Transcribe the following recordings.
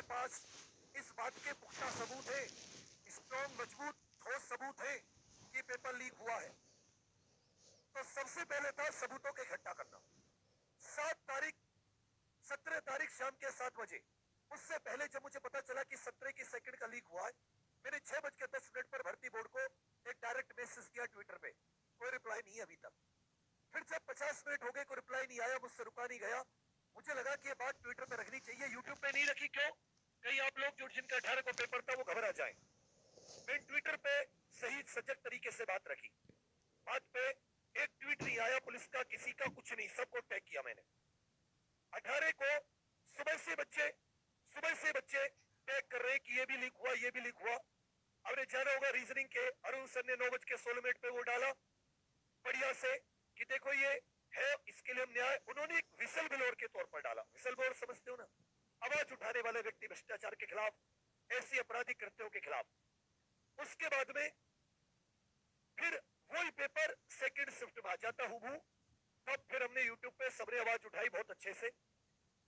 पास इस बात के पुख्ता सबूत है, स्ट्रॉन्ग मजबूत ठोस सबूत है कि पेपर लीक हुआ है। तो सबसे पहले था सबूतों के इकट्ठा करना। 7 तारीख 17 तारीख शाम के 7 बजे, उससे पहले जब मुझे पता चला कि 17 की सेकंड का लीक हुआ है, मैंने 6:10 पर भर्ती बोर्ड को एक डायरेक्ट मैसेज किया ट्विटर पे, कोई रिप्लाई नहीं अभी तक। फिर जब 50 मिनट हो गए कोई रिप्लाई नहीं आया, मुझसे रुका नहीं गया, मुझे लगा कि ये बात ट्विटर पे रखनी चाहिए। यूट्यूब पे नहीं रखी क्यों? कहीं आप लोग जो जिनका 18 को पेपर था वो घबरा जाए। मैं ट्विटर पे सही सजग तरीके से बात रखी। बात पे एक ट्वीट नहीं आया पुलिस का, किसी का कुछ नहीं, सबको टैग किया मैंने। 18 को सुबह से बच्चे टैग कर रहे हैं कि ये भी लीक हुआ, ये भी लीक हुआ। आपने जाना होगा रीजनिंग के अरुण सर ने 9:16 पे वो डाला बढ़िया से कि देखो ये है, इसके लिए हम न्याय, उन्होंने एक विसल ब्लोअर के तौर पर डाला। विसल ब्लोअर समझते हो ना, आवाज उठाने वाले व्यक्ति भ्रष्टाचार के खिलाफ, ऐसी आपराधिक कृत्यों के खिलाफ। उसके बाद में फिर वही पेपर सेकंड शिफ्ट में आ जाता हूं, तब फिर हमने यूट्यूब पे सबने आवाज उठाई बहुत अच्छे से।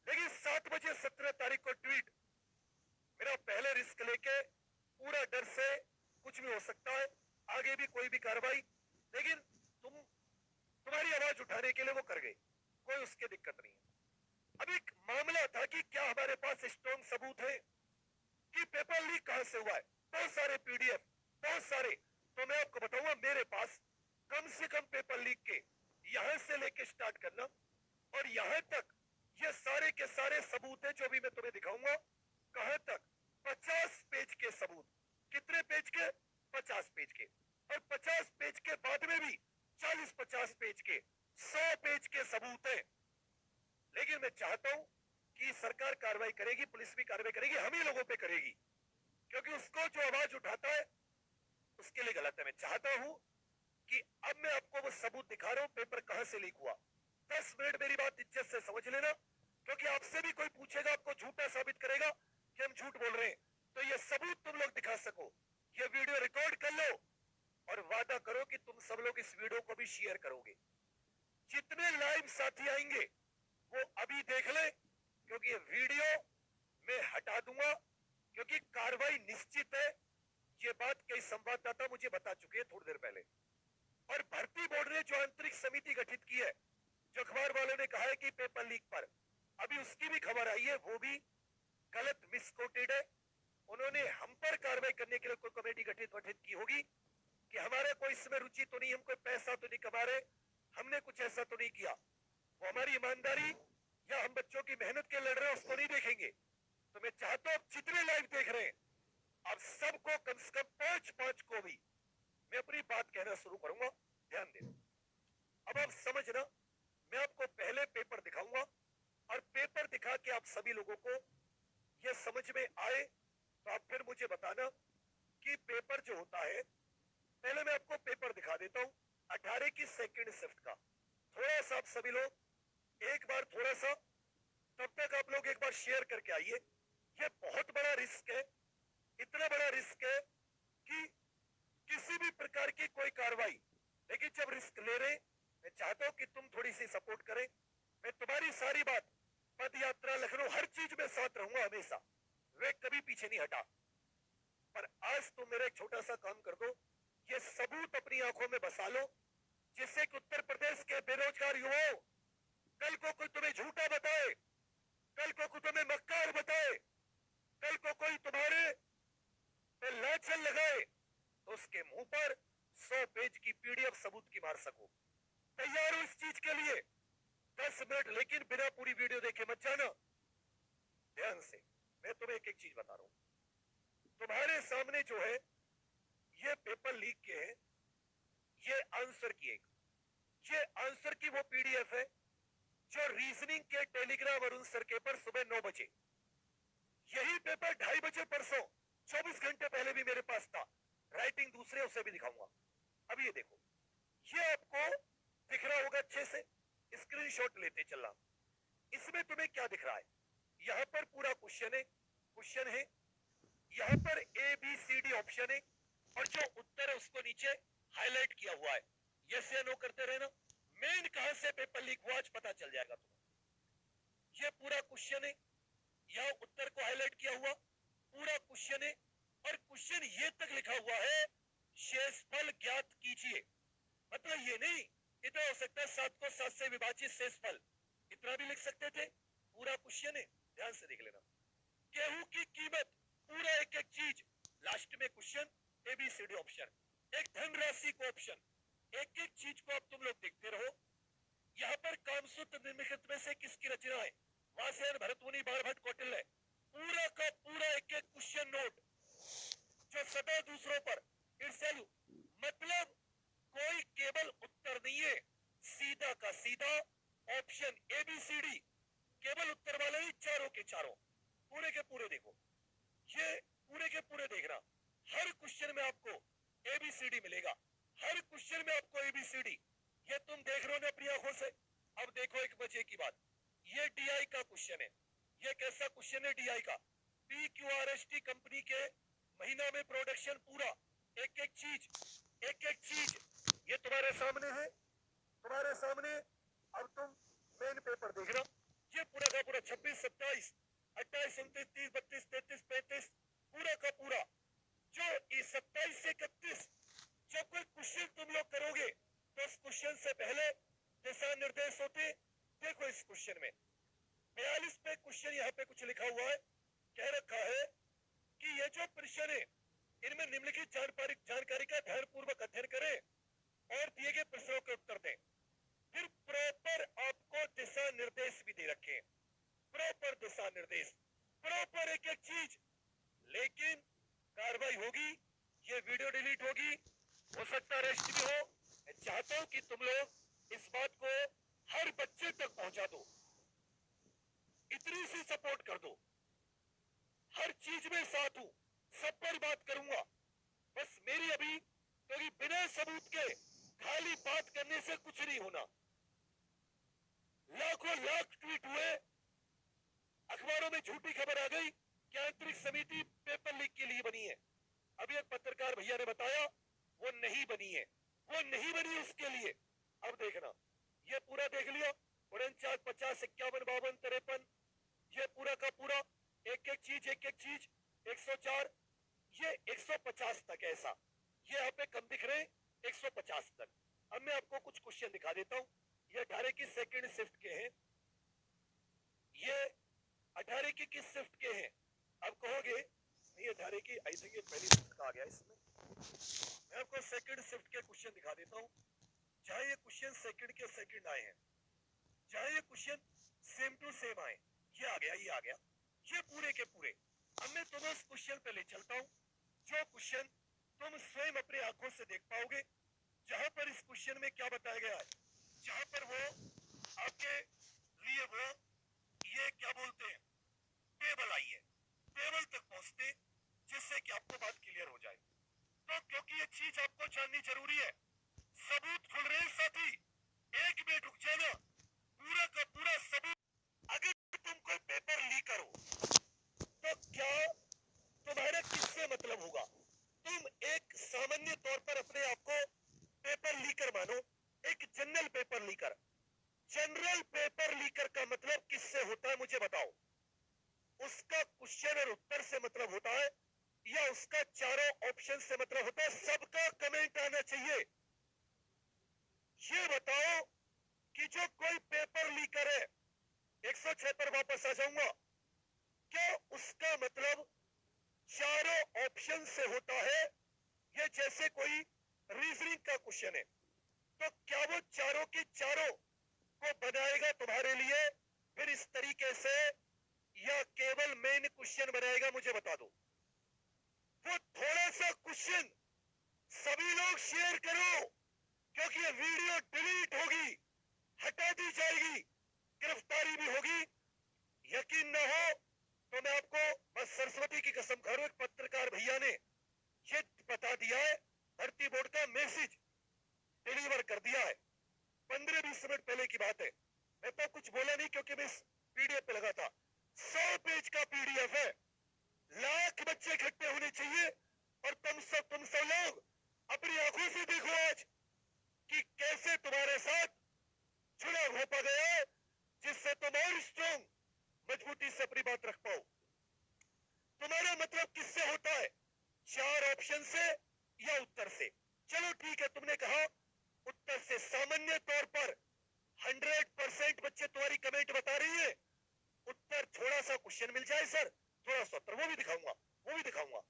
लेकिन 7 बजे 17 तारीख को ट्वीट, मेरा पहले रिस्क लेके पूरा डर से कुछ भी हो सकता है, आगे भी कोई भी कार्रवाई, लेकिन तुम्हारी आवाज उठाने के लिए वो कर गए, कोई उसकी दिक्कत नहीं है। अब एक मामला था कि क्या हमारे पास स्ट्रॉन्ग सबूत है कि पेपर लीक कहां से हुआ है, बहुत सारे पीडीएफ, बहुत सारे। तो मैं आपको बताऊंगा, मेरे पास कम से कम पेपर लीक के यहां से लेके स्टार्ट करना और यहां तक ये सारे के सारे सबूत हैं जो भी मैं तुम्हें दिखाऊंगा। कहां तक? 50 पेज के सबूत। कितने पेज के? 50 पेज के। और 50 पेज के बाद में भी 40-50 पेज के, 100 पेज के सबूत हैं। लेकिन मैं चाहता हूं कि सरकार कार्रवाई करेगी, पुलिस भी कार्रवाई करेगी, हम ही लोगों पे करेगी, क्योंकि उसको जो आवाज उठाता है उसके लिए गलत है। मैं चाहता हूं कि अब मैं आपको वो सबूत दिखा रहा हूं, पेपर कहां से लीक हुआ। 10 मिनट मेरी बात इज्जत से समझ लेना, क्योंकि आपसे भी कोई पूछेगा, आपको झूठा साबित करेगा कि हम झूठ बोल रहे हैं, तो ये सबूत तुम लोग दिखा सको। ये वीडियो रिकॉर्ड कर लो और वादा करो कि तुम सब लोग इस वीडियो को भी शेयर करोगे। जितने लाइव साथी आएंगे वो अभी देख ले, क्योंकि ये वीडियो मैं हटा दूंगा, क्योंकि कार्रवाई निश्चित है। ये बात कई संवाददाता मुझे बता चुके हैं थोड़ी देर पहले। और भर्ती बोर्ड ने जो आंतरिक समिति गठित की है, जो अखबार वालों ने कहा है कि पेपर लीक पर अभी उसकी भी खबर आई है, वो भी गलत मिसकोटेड है। उन्होंने हम पर कार्रवाई करने के लिए कोई कमेटी गठित की होगी कि हमारा कोई इसमें रुचि तो नहीं, हम कोई पैसा तो नहीं कमा रहे, हमने कुछ ऐसा तो नहीं किया। वो हमारी ईमानदारी या हम बच्चों की मेहनत के लड़ रहे हैं उसको नहीं देखेंगे। तो मैं चाहता हूं जितने लाइव देख रहे हैं आप सबको कम से कम 5-5 को भी मैं अपनी बात कहना शुरू करूंगा, ध्यान देना। अब आप समझना, मैं आपको पहले पेपर दिखाऊंगा और पेपर दिखा के आप सभी लोगों को यह समझ में आए तो आप फिर मुझे बताना कि पेपर जो होता है। पहले मैं आपको पेपर दिखा देता हूं 18 की सेकंड शिफ्ट का। थोड़ा सा आप सभी लोग एक बार थोड़ा सा, तब तक आप लोग एक बार शेयर करके आइए। यह बहुत बड़ा रिस्क है, इतना बड़ा रिस्क है कि किसी भी प्रकार की कोई कार्रवाई, लेकिन जब रिस्क ले रहे, मैं चाहता हूं कि तुम थोड़ी सी सपोर्ट करें। मैं तुम्हारी सारी बात, पद यात्रा, लखनऊ, हर चीज में साथ रहूंगा हमेशा, वे कभी पीछे नहीं हटा। पर आज तुम मेरा एक छोटा सा काम कर दो, ये सबूत अपनी आंखों में बसा लो, जिससे कि उत्तर प्रदेश के बेरोजगार युवाओं कल को कोई तुम्हें झूठा बताए, कल को कोई तुम्हें मक्कार बताए, कल को कोई तुम्हारे पे लाछन लगाए, तो उसके मुंह पर 100 पेज की पीडीएफ सबूत की मार सको। तैयार हो इस चीज के लिए? 10 मिनट, लेकिन बिना पूरी वीडियो देखे मत जाना, ध्यान से। मैं तुम्हें एक एक चीज बता रहा हूं। तुम्हारे सामने जो है ये पेपर लीक के हैं, ये आंसर की ये आंसर की वो पीडीएफ है जो रीजनिंग के टेलीग्राम अरुण सर के पर सुबह 9 बजे, यही पेपर 2:30 बजे परसों 24 घंटे पहले भी मेरे पास था। राइटिंग दूसरे, उसे भी दिखाऊंगा। अब ये देखो, ये आपको दिख रहा होगा अच्छे से, स्क्रीनशॉट लेते चलना। इसमें तुम्हें क्या दिख रहा है? यहां पर पूरा क्वेश्चन है, यहां पर A B C D option है, और जो उत्तर है उसको नीचे हाईलाइट किया हुआ है। यस या नो करते रहना। मेन कहां से पेपर लीक हुआ आज पता चल जाएगा तुम्हें। ये पूरा क्वेश्चन है, यहाँ उत्तर को हाईलाइट किया हुआ पूरा क्वेश्चन है और क्वेश्चन ये तक लिखा हुआ है शेषफल ज्ञात कीजिए। मतलब ये नहीं इतना हो सकता है 7 को 7 से विभाजित शेषफल, इतना भी लिख सकते थे। पूरा क्वेश्चन है, ध्यान से देख लेना। गेहूं की कीमत, पूरा एक एक चीज, लास्ट में क्वेश्चन एबीसीडी ऑप्शन, एक धनराशि को ऑप्शन, एक एक चीज को अब तुम लोग देखते रहो। यहाँ पर कामसूत्र निम्नलिखित में से किसकी रचना है? वासयन, भरतमुनि, बाणभट्ट, कौटिल्य। पूरा का पूरा एक एक क्वेश्चन नोट जो सदा दूसरों पर ईर्ष्यालु, मतलब कोई केवल उत्तर नहीं है, सीधा का सीधा ऑप्शन एबीसीडी, केवल उत्तर वाले नहीं, चारों के चारों, पूरे के पूरे देखो, ये पूरे के पूरे देखना। हर क्वेश्चन में आपको एबीसीडी मिलेगा, हर क्वेश्चन में आपको एबीसीडी, ये तुम देख रहे हो ना अपनी आंखों से। अब देखो एक मजे की बात, ये डीआई का क्वेश्चन है। ये कैसा क्वेश्चन है डीआई का? पीक्यूआरएसटी कंपनी के महीना में प्रोडक्शन पूरा, एक एक चीज, एक एक चीज, ये तुम्हारे सामने है, तुम्हारे सामने। अब तुम मेन पेपर देख रहा, ये पूरा का पूरा 26, 27, 28, 29, 30, 32, 33, 35, पूरा का पूरा जो 27 से 31, जब कोई क्वेश्चन तुम लोग करोगे तो इस क्वेश्चन से पहले दिशा निर्देश होते। देखो इस क्वेश्चन में 42 पे क्वेश्चन यहाँ पे कुछ लिखा हुआ है, कह रखा है कि ये जो प्रश्न है इनमें निम्नलिखित जानकारी का ध्यानपूर्वक अध्ययन करें और दिए गए प्रश्नों के उत्तर दें। फिर प्रॉपर आपको दिशा निर्देश भी दे रखे हैं, प्रॉपर दिशा निर्देश, प्रॉपर एक एक चीज। लेकिन कार्रवाई होगी, ये वीडियो डिलीट होगी, हो सकता है रेस्ट भी हो। मैं चाहता हूं कि तुम लोग इस बात को हर बच्चे तक पहुंचा दो, इतनी सी सपोर्ट कर दो। हर चीज में साथ हूं, सब पर बात करूंगा, बस मेरी अभी क्योंकि बिना सबूत के खाली बात करने से कुछ नहीं होना। लाखों लाख ट्वीट हुए, अखबारों में झूठी खबर आ गई कि आंतरिक समिति पेपर लीक के लिए बनी है। अभी एक पत्रकार भैया ने बताया वो नहीं बनी है, वो नहीं बनी उसके लिए। अब देखना, ये पूरा देख लिया, 49, 50, 51, 52, 53, ये पूरा का पूरा एक एक चीज, एक एक चीज, 104, ये 150 तक ऐसा, ये यहाँ पे कम दिख रहे 150 तक। अब मैं आपको कुछ क्वेश्चन दिखा देता हूँ। ये 18 की सेकंड शिफ्ट के हैं, ये 18 की किस शिफ्ट के हैं? अब कहोगे नहीं 18 की, आई थिंक ये पहली शिफ्ट का आ गया इसमें। मैं आपको सेकंड शिफ्ट के क्वेश्चन दिखा देता हूँ, जहां ये क्वेश्चन सेकंड के सेकंड आए हैं, जहां ये क्वेश्चन सेम टू सेम आए, ये आ गया, ये आ गया, ये पूरे के पूरे। अब मैं तुम्हें उस क्वेश्चन पे ले चलता हूँ जो क्वेश्चन तुम स्वयं अपनी आंखों से देख पाओगे, जहां पर इस क्वेश्चन में क्या बताया गया है, जहां पर वो आपके लिए वो ये क्या बोलते हैं टेबल आई है, टेबल तक पहुंचते जिससे कि आपको बात क्लियर हो जाए। तो क्योंकि ये चीज आपको जाननी जरूरी है, सबूत खुल रहे हैं साथी, एक मिनट रुक जाना, पूरा का पूरा सबूत। अगर तुम कोई पेपर लीक करो तो क्या तुम्हारा किससे मतलब होगा? तुम एक सामान्य तौर पर अपने आप को पेपर लीकर मानो, एक general paper liquor. General paper liquor का मतलब किससे होता है मुझे बताओ? उसका क्वेश्चन और उत्तर से मतलब होता है या उसका चारों ऑप्शन से मतलब होता है? सबका कमेंट आना चाहिए। ये बताओ कि जो कोई पेपर लीकर है, 106 पर वापस आ जाऊंगा, क्या उसका मतलब चारों ऑप्शन से होता है? ये जैसे कोई रीजनिंग का क्वेश्चन है तो क्या वो चारों की चारों को बनाएगा तुम्हारे लिए फिर इस तरीके से, या केवल मेन क्वेश्चन बनाएगा? मुझे बता दो। वो थोड़ा सा क्वेश्चन सभी लोग शेयर करो, क्योंकि ये वीडियो डिलीट होगी, हटा दी जाएगी, गिरफ्तारी भी होगी। यकीन न हो तो मैं आपको बस सरस्वती की कसम खा रहा हूं, एक पत्रकार भैया ने ये बता दिया है, भर्ती बोर्ड का मैसेज डिलीवर कर दिया है, 15-20 मिनट पहले की बात है। मैं तो कुछ बोला नहीं क्योंकि मैं इस पीडीएफ पे लगा था। 100 पेज का पीडीएफ है, लाख बच्चे इकट्ठे होने चाहिए और तुम सब लोग अपनी आंखों से देखो आज कि कैसे तुम्हारे साथ चुनाव हो पा गया, जिससे तुम और स्ट्रॉन्ग मजबूती से अपनी बात रख पाओ। मतलब किससे होता है? 4 ऑप्शन से या उत्तर से? चलो ठीक है, तुमने कहा उत्तर से। सामान्य तौर पर 100% बच्चे तुम्हारी कमेंट बता रही है उत्तर। थोड़ा सा क्वेश्चन मिल जाए सर, थोड़ा सा उत्तर, वो भी दिखाऊंगा, वो भी दिखाऊंगा।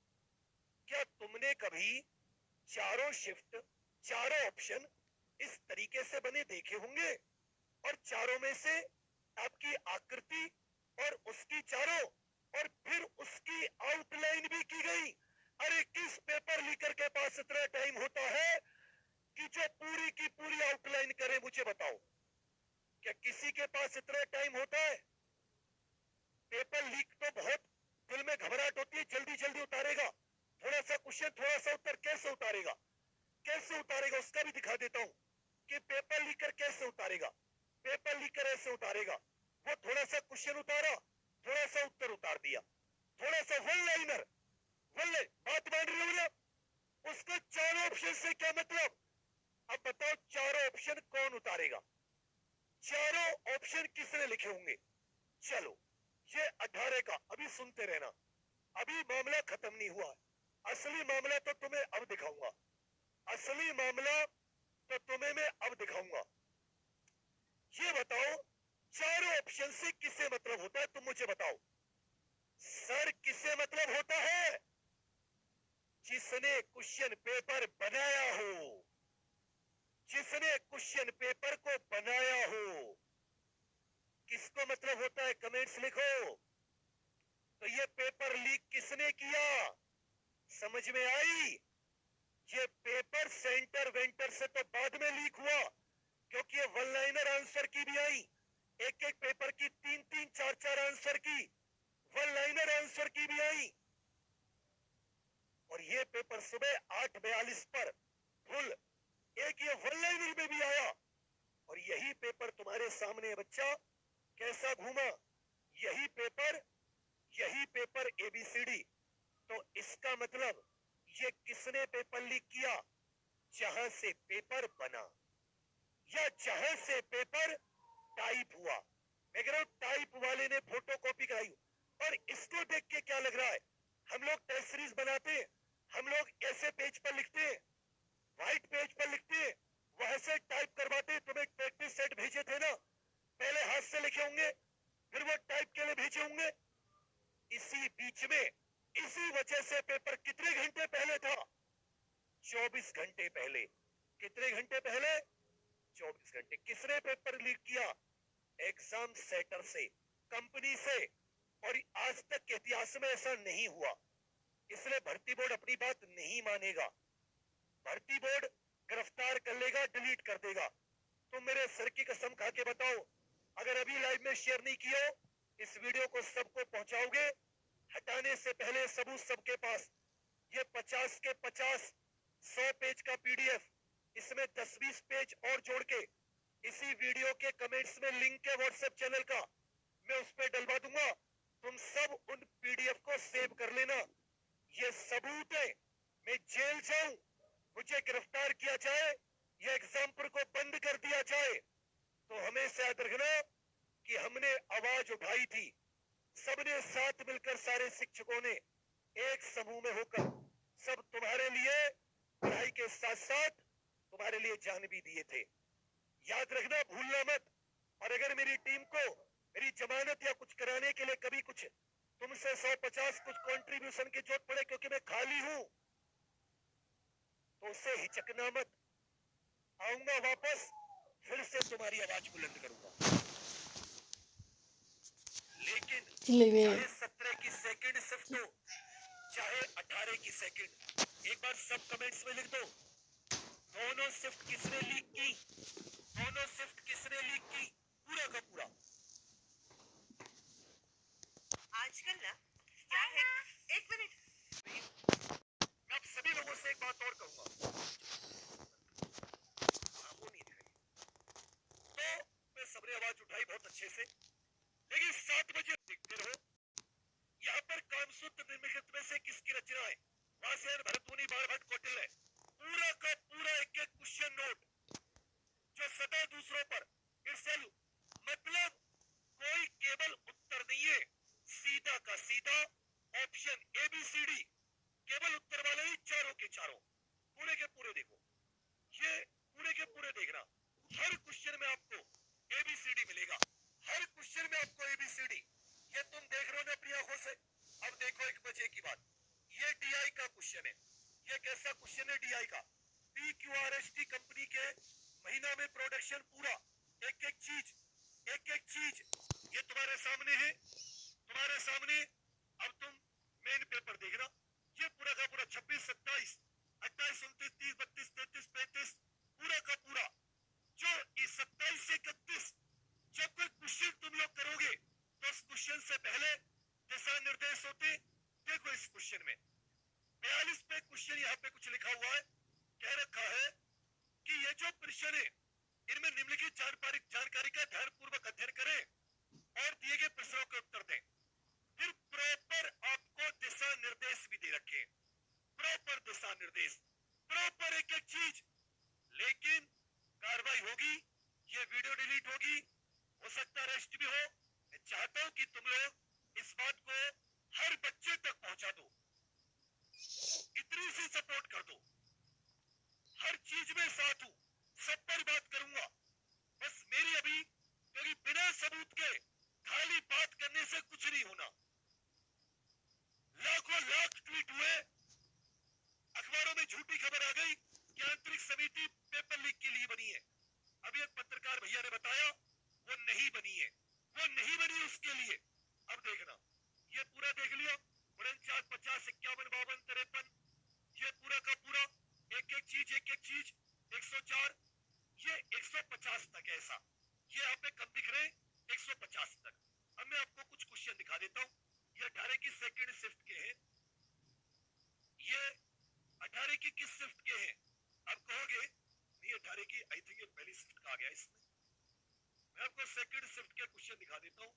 क्या तुमने कभी चारों शिफ्ट, चारों ऑप्शन इस तरीके से बने देखे होंगे? और चारों में से आपकी आकृति और उसकी चारों और फिर उसकी आउटलाइन भी की गई। अरे किस पेपर लीकर के पास इतना टाइम होता है कि जो पूरी की पूरी आउटलाइन करे? मुझे बताओ, क्या किसी के पास इतना टाइम होता है? पेपर लीक तो बहुत दिल में घबराहट होती है, जल्दी जल्दी उतारेगा, थोड़ा सा क्वेश्चन थोड़ा सा उत्तर, कैसे उतारेगा? कैसे उतारेगा उसका भी दिखा देता हूं कि पेपर लीकर कैसे उतारेगा। पेपर लीकर ऐसे उतारेगा, वो थोड़ा सा क्वेश्चन उतारा, थोड़ा सा उत्तर उतार दिया, थोड़ा सा वन लाइनर, बात मान रही हो ना? उसको चारों ऑप्शन से क्या मतलब? अब बताओ चारों ऑप्शन कौन उतारेगा? चारों ऑप्शन किसने लिखे होंगे? चलो ये 18 का, अभी सुनते रहना, अभी मामला खत्म नहीं हुआ। असली मामला तो तुम्हें अब दिखाऊंगा, असली मामला तो तुम्हें मैं अब दिखाऊंगा। ये बताओ चारों ऑप्शन से किसे मतलब होता है? तुम मुझे बताओ सर, किसे मतलब होता है? जिसने क्वेश्चन पेपर बनाया हो, जिसने क्वेश्चन पेपर को बनाया हो। किसको मतलब होता है? कमेंट्स लिखो। तो ये पेपर लीक किसने किया? समझ में आई? ये पेपर सेंटर वेंटर से तो बाद में लीक हुआ, क्योंकि ये वन लाइनर आंसर की भी आई, एक एक पेपर की 3-3 4-4 आंसर की वन लाइनर आंसर की भी आई। और ये पेपर सुबह 8:42 पर फुल एक ये वन लाइनर में भी आया। और यही पेपर तुम्हारे सामने बच्चा कैसा घूमा, यही पेपर, यही पेपर ABCD। तो इसका मतलब ये किसने पेपर लीक किया? जहां से पेपर बना या जहां से पेपर टाइप हुआ। मैं कह रहा हूं टाइप वाले ने फोटो कॉपी कराई। और इसको देख के क्या लग रहा है? हम लोग टेस्ट सीरीज बनाते हैं, हम लोग ऐसे पेज पर लिखते हैं, व्हाइट पेज पर लिखते हैं, वहां से टाइप करवाते हैं। तुम्हें प्रैक्टिस सेट भेजे थे ना, पहले हाथ से लिखे होंगे, फिर वो टाइप के लिए भेजे होंगे। इसी बीच में, इसी वजह से पेपर कितने घंटे पहले था? 24 घंटे पहले। कितने घंटे पहले? 24 घंटे। किसने पेपर लीक किया? एग्जाम सेंटर से, कंपनी से। और आज तक के इतिहास में ऐसा नहीं हुआ, इसलिए भर्ती बोर्ड अपनी बात नहीं मानेगा। भर्ती बोर्ड गिरफ्तार कर लेगा, डिलीट कर देगा। तुम मेरे सर की कसम खा के बताओ, अगर अभी लाइव में शेयर नहीं किया, इस वीडियो को सबको पहुंचाओगे, हटाने से पहले सबूत सबके पास। ये 50 के 50 100 पेज का PDF, इसमें 10-20 पेज और जोड़ के इसी वीडियो के कमेंट्स में लिंक है व्हाट्सएप चैनल का, मैं उस पर डलवा दूंगा। तुम सब उन PDF को सेव कर लेना। ये सबूत है, मैं जेल जाऊं, मुझे गिरफ्तार किया जाए या एग्जाम्पल को बंद कर दिया जाए, तो हमेशा याद रखना कि हमने आवाज उठाई थी, सबने साथ मिलकर, सारे शिक्षकों ने एक समूह में होकर सब तुम्हारे लिए पढ़ाई के साथ साथ तुम्हारे लिए जान भी दिए थे। याद रखना, भूलना मत। और अगर मेरी टीम को मेरी जमानत या कुछ कराने के लिए कभी कुछ तुमसे 150 कुछ कंट्रीब्यूशन की जरूरत पड़े, क्योंकि मैं खाली हूं, तो उससे हिचकना मत। आऊंगा वापस, फिर से तुम्हारी आवाज बुलंद करूंगा। लेकिन चाहे 17 की सेकंड सिर्फ हो, चाहे 18 की सेकंड, एक बार सब कमेंट्स में लिख दो, दोनों शिफ्ट किसने लीक की? दोनों शिफ्ट किसने लीक की? पूरा का पूरा। आजकल ना क्या है, एक मिनट, मैं आप सभी लोगों से एक बात और कहूंगा, वो नहीं दिखाई। तो मैं सबने आवाज उठाई बहुत अच्छे से, लेकिन 7 बजे देखते रहो, यहाँ पर कामसूत्र निम्नलिखित में से किसकी रचना है? वासयान, भरतमुनि, बाणभट्ट, कौटिल्य। पूरा का पूरा एक एक क्वेश्चन नोट, जो सदा दूसरों पर ईर्ष्या, मतलब कोई केवल उत्तर नहीं है, सीधा का सीधा ऑप्शन ABCD तुम्हारे सामने अब तुम मेन पेपर देखना, ये पूरा का पूरा 26, 27, 28, 29, 30, 32, 33, 35 पूरा का पूरा जो 27 से 31 जब कोई क्वेश्चन तुम लोग करोगे तो उस क्वेश्चन से पहले दिशा निर्देश होते। देखो इस क्वेश्चन में 42 पे क्वेश्चन यहाँ पे कुछ लिखा हुआ है, कह रखा है कि ये जो प्रश्न है इनमें निम्नलिखित जानकारी का ध्यानपूर्वक अध्ययन करें और दिए गए प्रश्नों के उत्तर दें। फिर प्रॉपर आपको दिशा निर्देश भी दे रखे, प्रॉपर दिशा निर्देश, प्रॉपर एक एक चीज। लेकिन कार्रवाई होगी, ये वीडियो डिलीट होगी, हो सकता है रेस्ट भी हो। मैं चाहता हूं कि तुम लोग इस बात को हर बच्चे तक पहुंचा दो, इतनी सी सपोर्ट कर दो। हर चीज में साथ हूं, सब पर बात करूंगा, बस मेरी अभी क्योंकि बिना सबूत के खाली बात करने से कुछ नहीं होना। लाखों लाख ट्वीट हुए, अखबारों में झूठी खबर आ गई कि आंतरिक समिति पेपर लीक के लिए बनी है। अभी एक पत्रकार भैया ने बताया वो नहीं बनी है, वो नहीं बनी उसके लिए। अब देखना, ये पूरा देख लिया, 49, 50, 51, 52, 53, ये पूरा का पूरा एक एक चीज 104, ये 150 तक ऐसा, ये यहाँ पे कम दिख रहे हैं 150 तक। अब मैं आपको कुछ क्वेश्चन दिखा देता हूँ। ये 18 की सेकंड शिफ्ट के हैं, ये 18 की किस शिफ्ट के हैं? आप कहोगे नहीं 18 की आई थिंक पहली शिफ्ट का आ गया इसमें। मैं आपको सेकंड शिफ्ट के क्वेश्चन दिखा देता हूँ।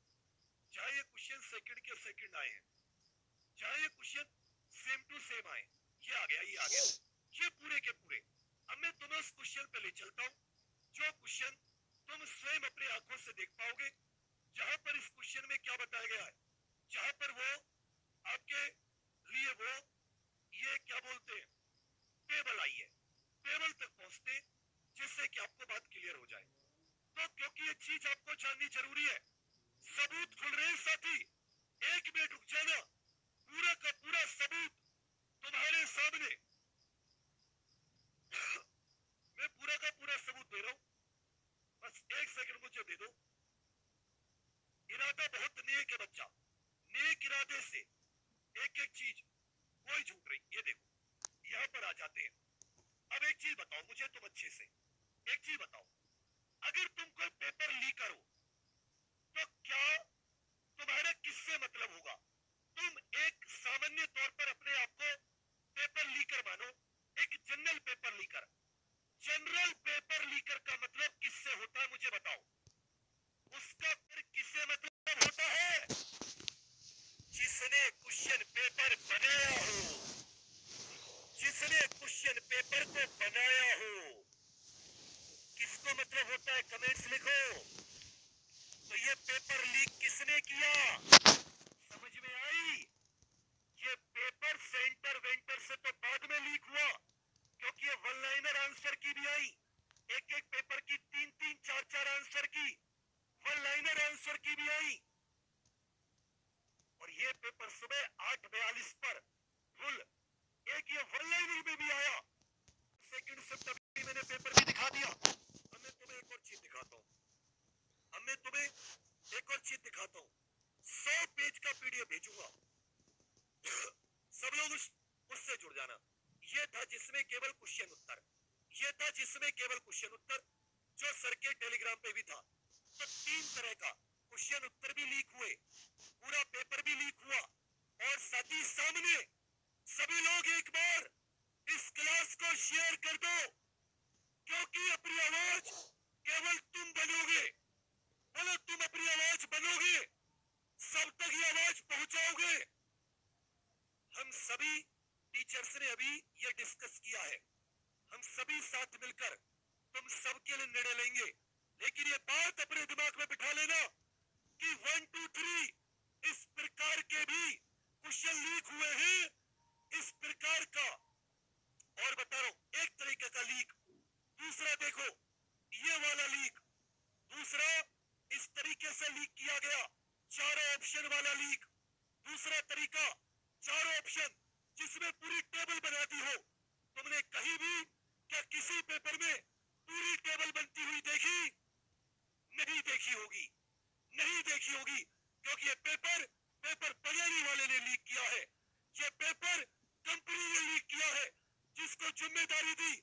चाहे ये क्वेश्चन सेकंड के सेकंड आए हैं, चाहे ये क्वेश्चन सेम टू सेम आए, ये आ गया, ये आ गया, ये पूरे के पूरे। अब मैं तुम्हें उस क्वेश्चन पे ले चलता हूँ जो क्वेश्चन तुम स्वयं अपनी आंखों से देख पाओगे, जहां पर इस क्वेश्चन में क्या बताया गया है, जहां पर वो आपके लिए वो ये क्या बोलते हैं टेबल आई है, टेबल तक पहुंचते जिससे कि आपको बात क्लियर हो जाए। तो क्योंकि ये चीज आपको जाननी जरूरी है, सबूत खुल रहे हैं साथी, एक मिनट रुक जाना, पूरा का पूरा सबूत तुम्हारे सामने मैं पूरा का पूरा सबूत दे रहा हूं, बस एक सेकंड मुझे दे दो। इरादा बहुत नेक है बच्चा, नेक इरादे से एक एक चीज कोई झूठ नहीं। ये देखो यहां पर आ जाते हैं। अब एक चीज बताओ मुझे तुम अच्छे से, एक चीज बताओ, अगर तुम कोई पेपर लीक करो तो क्या तुम्हारा किससे मतलब होगा? तुम एक सामान्य तौर पर अपने आप को पेपर लीकर मानो, एक general paper liquor. General paper liquor का मतलब किससे होता है मुझे बताओ? उसका फिर किससे मतलब होता है? जिसने क्वेश्चन पेपर बनाया हो, जिसने क्वेश्चन पेपर को बनाया हो, किसको मतलब होता है? कमेंट्स लिखो। तो ये पेपर लीक किसने किया? समझ में आई? ये पेपर सेंटर वेंटर से तो बाद में लीक हुआ, क्योंकि ये वन लाइनर आंसर की भी आई, एक एक पेपर की 3-3, 4-4 आंसर की वन लाइनर आंसर की भी आई। और ये पेपर सुबह 8:42 पर फुल एक ये वन लाइनर में भी आया। सेकंड शिफ्ट अभी मैंने पेपर भी दिखा दिया। अब मैं तुम्हें एक और चीज दिखाता हूँ, अब मैं तुम्हें एक और चीज दिखाता हूँ। 100 पेज का पीडीएफ भेजूंगा, सब लोग उससे जुड़ जाना। ये था जिसमें केवल क्वेश्चन उत्तर, ये था जिसमें केवल क्वेश्चन उत्तर, जो सर के टेलीग्राम पे भी था। तो 3 तरह का क्वेश्चन उत्तर भी लीक हुए, पूरा पेपर भी लीक हुआ, और साथ ही सामने सभी लोग एक बार इस क्लास को शेयर कर दो, क्योंकि अपनी आवाज केवल तुम बनोगे। बोलो तुम अपनी आवाज बनोगे, सब तक ये आवाज पहुंचाओगे। हम सभी टीचर्स ने अभी ये डिस्कस किया है, हम सभी साथ मिलकर तुम सबके लिए निर्णय लेंगे। लेकिन ये बात अपने दिमाग में बिठा लेना कि 1, 2, 3 इस प्रकार के भी क्वेश्चन लीक हुए हैं, इस प्रकार का। और बता रहा हूं, एक तरीके का लीक, दूसरा देखो ये वाला लीक, दूसरा इस तरीके से लीक किया गया, चारों ऑप्शन वाला लीक। दूसरा तरीका 4 ऑप्शन जिसमें पूरी टेबल बना दी हो। तुमने कहीं भी क्या किसी पेपर में पूरी टेबल बनती हुई देखी? नहीं देखी होगी, नहीं देखी होगी, क्योंकि ये पेपर पेपर पढ़ने वाले ने लीक किया है, ये पेपर कंपनी ने लीक किया है, जिसको जिम्मेदारी दी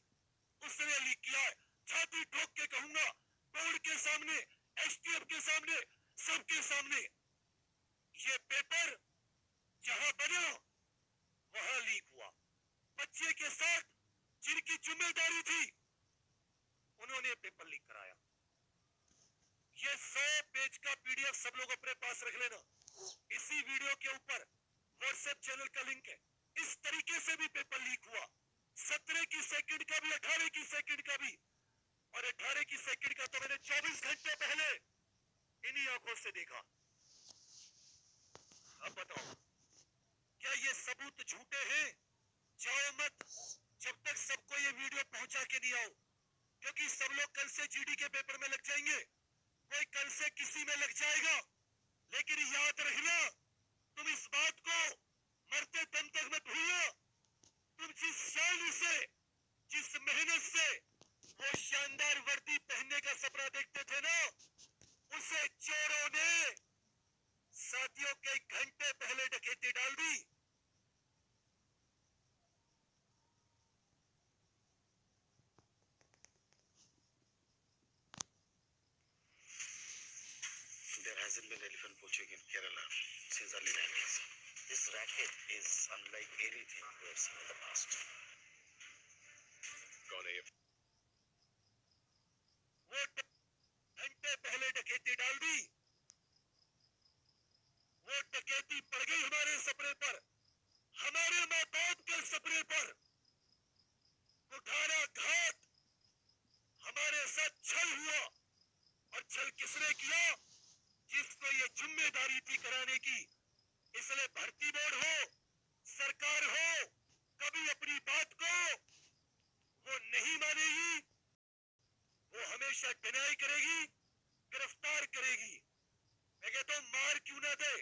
उसने लीक किया है। छाती ठोक के कहूंगा, बोर्ड के सामने, एसटीएफ के सामने, सबके सामने, ये पेपर जहां बना वहां लीक हुआ। बच्चे के साथ जिनकी जिम्मेदारी थी उन्होंने पेपर लीक कराया। ये 100 पेज का पीडीएफ सब लोग अपने पास रख लेना। इसी वीडियो के ऊपर व्हाट्सएप चैनल का लिंक है। इस तरीके से भी पेपर लीक हुआ, 17 की सेकंड का भी, 18 की सेकंड का भी, और 18 की सेकंड का तो मैंने 24 घंटे पहले इन्हीं आंखों से देखा। अब बताओ, क्या ये सबूत झूठे हैं? जाओ मत जब तक सबको ये वीडियो पहुंचा के नहीं आओ, क्योंकि सब लोग कल से जीडी के पेपर में लग जाएंगे, कोई कल से किसी में लग जाएगा। लेकिन याद रखना, तुम इस बात को मरते दम तक मत भूलना, तुम जिस शान से, जिस मेहनत से वो शानदार वर्दी पहनने का सपना देखते थे ना, उसे चोरों ने साथियों के घंटे पहले डकैती डाल दी। There hasn't been elephant poaching in Kerala since early 90s. This racket is unlike anything we have seen in the past. कौन है ये? वो घंटे पहले डकैती डाल दी, वो डकैती पड़ गई हमारे सपने पर, हमारे माँ बाप के सपने पर। कुठारा घाट हमारे साथ छल हुआ, और छल किसने किया? जिसको ये जिम्मेदारी थी कराने की। इसलिए भर्ती बोर्ड हो, सरकार हो, कभी अपनी बात को वो नहीं मानेगी, वो हमेशा डिनाई करेगी, गिरफ्तार करेगी। मैं कहता हूं, मार क्यों ना दे,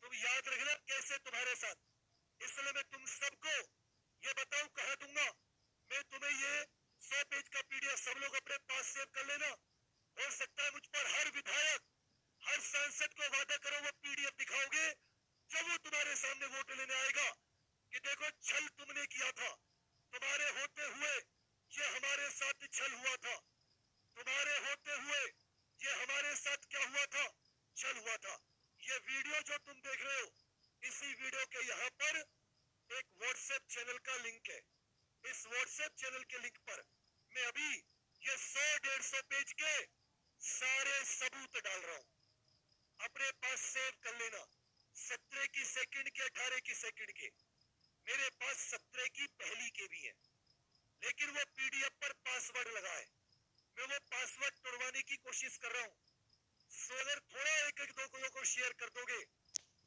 तुम याद रखना कैसे तुम्हारे साथ। इसलिए मैं तुम सबको ये बताऊं, कहा दूंगा, मैं तुम्हें ये 100 पेज का पीडीएफ सब लोग अपने पास सेव कर लेना। हो सकता है मुझ पर हर विधायक, हर सांसद को वादा करो वो पीडीएफ दिखाओगे जब वो तुम्हारे सामने वोट लेने आएगा, कि देखो छल तुमने किया था, तुम्हारे होते हुए ये हमारे साथ छल हुआ था, तुम्हारे होते हुए ये हमारे साथ क्या हुआ था? छल हुआ था। ये वीडियो जो तुम देख रहे हो, इसी वीडियो के यहाँ पर एक व्हाट्सएप चैनल का लिंक है। इस व्हाट्सएप चैनल के लिंक पर मैं अभी ये 100-150 पेज के सारे सबूत डाल रहा हूं, अपने पास सेव कर लेना। 17 की सेकंड के, 18 की सेकंड के, मेरे पास 17 की पहली के भी है, लेकिन वो पीडीएफ पर पासवर्ड लगा है। मैं वो पासवर्ड तोड़वाने की कोशिश कर रहा हूं। सो अगर थोड़ा एक एक दो को शेयर कर दोगे,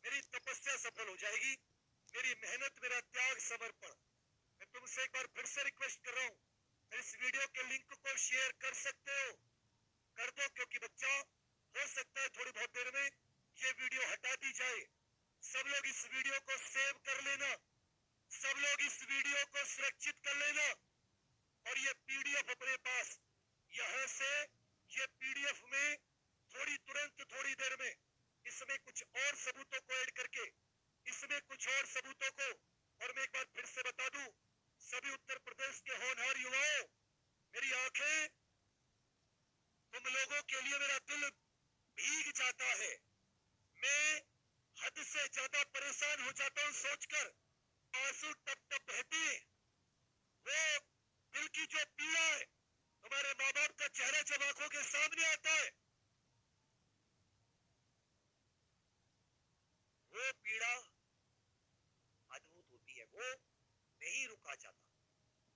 मेरी तपस्या सफल हो जाएगी, मेरी मेहनत, मेरा त्याग, समर्पण। मैं तुमसे एक बार फिर से रिक्वेस्ट कर रहा हूं, इस वीडियो के लिंक को शेयर कर सकते हो, कर दो, क्योंकि बच्चा हो सकता है थोड़ी बहुत देर में ये वीडियो हटा दी जाए। सब लोग इस वीडियो को सेव कर लेना, सब लोग इस वीडियो को सुरक्षित कर लेना, और ये पीडीएफ अपने पास, यहां से ये पीडीएफ में तुरंत थोड़ी देर में इसमें कुछ और सबूतों को ऐड करके, इसमें कुछ और सबूतों को, और मैं एक बार फिर से बता दूं, सभी उत्तर प्रदेश के होनहार युवाओं, मेरी आंखें तुम लोगों के लिए, मेरा दिल भीग जाता है। मैं हद से ज्यादा परेशान हो जाता हूं सोचकर, आंसू टप टप बहते, वो दिल की जो पीड़ा है, तुम्हारे माँ बाप का चेहरा जब आंखों के सामने आता है, वो पीड़ा अद्भुत होती है, वो नहीं रुका जाता।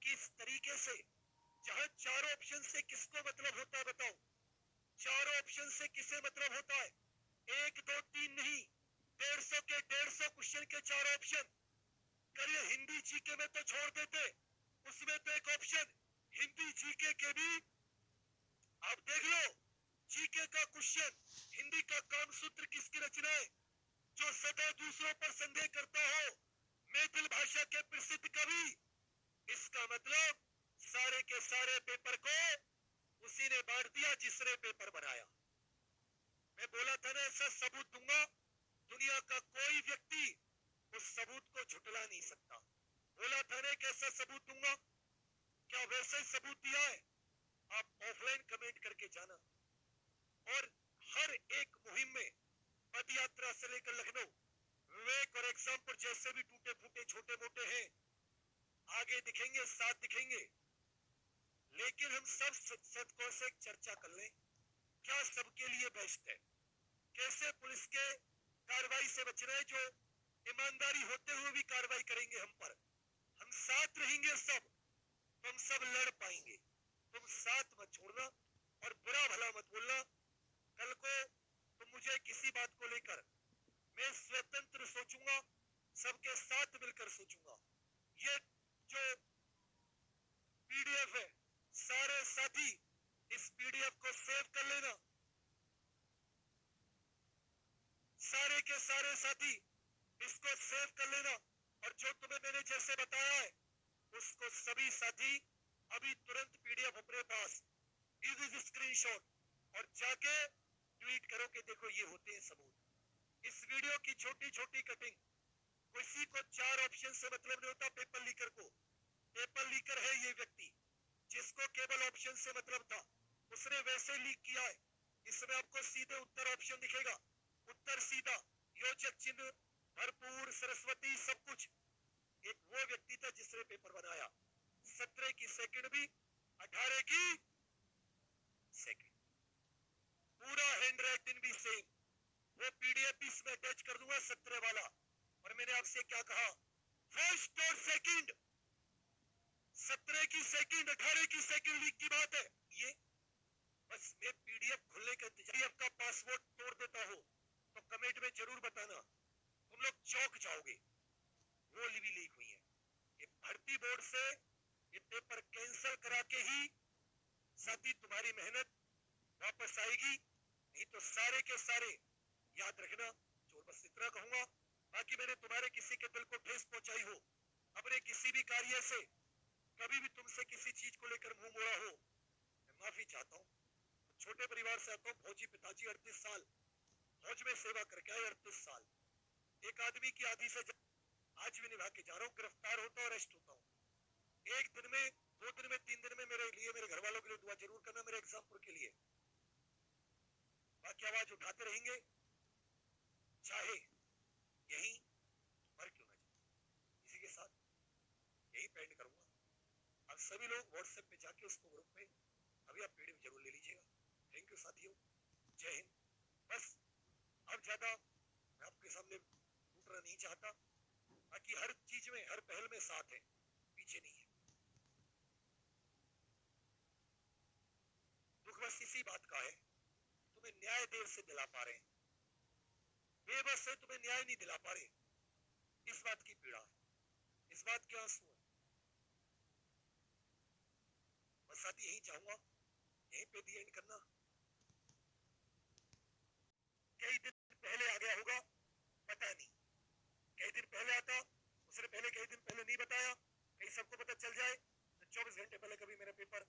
किस तरीके से, जहां चारों ऑप्शन से किसको मतलब होता है बताओ? चारों ऑप्शन से किसे मतलब होता है? 1 2 3 नहीं, 150 के 150 क्वेश्चन के 4 ऑप्शन। करिए हिंदी जीके में तो छोड़ देते, उसमें तो एक ऑप्शन हिंदी जीके के भी। आप देख लो, जीके का क्वेश्चन, हिंदी का कामसूत्र किसकी रचना है? जो सदा दूसरों पर संदेह करता हो, मैथिल भाषा के प्रसिद्ध कवि। इसका मतलब सारे के सारे पेपर को उसी ने बांट दिया जिसने पेपर बनाया। मैं बोला था ना, ऐसा सबूत दूंगा दुनिया सबूत को झुटला नहीं सकता। बोला था ने कैसा सबूत दूंगा, क्या वैसे ही सबूत दिया है? आप ऑफलाइन कमेंट करके जाना। और हर एक मुहिम में पद यात्रा से लेकर लखनऊ, विवेक और एग्जाम्पल जैसे भी टूटे फूटे छोटे मोटे हैं, आगे दिखेंगे, साथ दिखेंगे। लेकिन हम सब सदकों से एक चर्चा कर लें, क्या सबके लिए बेस्ट है? कैसे पुलिस के कार्रवाई से बचना है, जो ईमानदारी होते हुए भी कार्रवाई करेंगे हम पर। हम साथ रहेंगे सब, तो हम सब लड़ पाएंगे। तुम साथ मत छोड़ना और बुरा भला मत बोलना। कल को तुम मुझे किसी बात को लेकर, मैं स्वतंत्र सोचूंगा, सबके साथ मिलकर सोचूंगा। ये जो पीडीएफ है, सारे साथी इस पीडीएफ को सेव कर लेना। सारे के सारे साथी इसको सेव कर लेना। और जो तुम्हें मैंने जैसे बताया है, उसको सभी साथी अभी तुरंत पीडीएफ अपने पास स्क्रीनशॉट और जाके ट्वीट करो कि देखो ये होते हैं सबूत। इस वीडियो की छोटी छोटी कटिंग, किसी को 4 ऑप्शन से मतलब नहीं होता। पेपर लीकर को, पेपर लीकर है ये व्यक्ति, जिसको केवल ऑप्शन से मतलब था, उसने वैसे लीक किया है। इसमें आपको सीधे उत्तर ऑप्शन दिखेगा, उत्तर सीधा, योजक चिन्ह भरपूर, सरस्वती सब कुछ। एक वो व्यक्ति था जिसने पेपर बनाया। 17 की सेकंड भी, 18 की सेकंड, पूरा हैंड राइटिंग भी सेम। वो पीडीएफ भी इसमें अटैच कर दूंगा 17 वाला। और मैंने आपसे क्या कहा, फर्स्ट और सेकंड, 17 की सेकंड 18 की सेकंड लीक की बात है ये। बस मैं पीडीएफ खुलने का इंतजार, का पासवर्ड तोड़ देता हूं तो कमेंट में जरूर बताना, तुम लोग चौंक जाओगे। वो भी लीक हुई है। ये भर्ती बोर्ड से ये पेपर कैंसिल करा के ही साथी तुम्हारी मेहनत वापस आएगी, नहीं तो सारे के सारे याद रखना। जो बस इतना कहूंगा, बाकी मैंने तुम्हारे किसी के दिल को ठेस पहुंचाई हो, अपने किसी भी कार्य से कभी भी तुमसे किसी चीज को लेकर मुंह मोड़ा हो, मैं माफी चाहता हूँ। छोटे परिवार से आता हूँ, फौजी पिताजी, 38 साल फौज में सेवा करके आए, 38 साल। एक आदमी की आधी से आज भी निभा के जा रहा हूँ। गिरफ्तार होता हूँ, अरेस्ट होता हूँ। एक दिन में, 2 दिन में, 3 दिन में मेरे लिए, मेरे घर वालों के लिए दुआ जरूर करना, मेरे एग्जाम्पल के लिए। बाकी आवाज उठाते रहेंगे, चाहे यही मर क्यों ना जाए। इसी के साथ यही पेंड करूंगा। अब सभी लोग व्हाट्सएप पे जाके उसको ग्रुप में अभी आप पीडीएफ जरूर ले लीजिएगा। थैंक यू साथियों, जय हिंद। बस अब ज्यादा मैं आपके सामने टूटना नहीं चाहता। बाकी हर चीज में, हर पहल में साथ है, पीछे नहीं है। दुख बस इसी बात का है, तुम्हें न्याय देर से दिला पा रहे हैं, बेबस है, तुम्हें न्याय नहीं दिला पा रहे। इस बात की पीड़ा है, इस बात के आंसू है। बस साथी यही चाहूंगा, यहीं पे दी एंड करना। कई दिन पहले आ गया होगा, पता नहीं। कई दिन पहले आता, उसने पहले कई दिन पहले नहीं बताया, कहीं सबको पता चल जाए तो 24 घंटे पहले कभी मेरा पेपर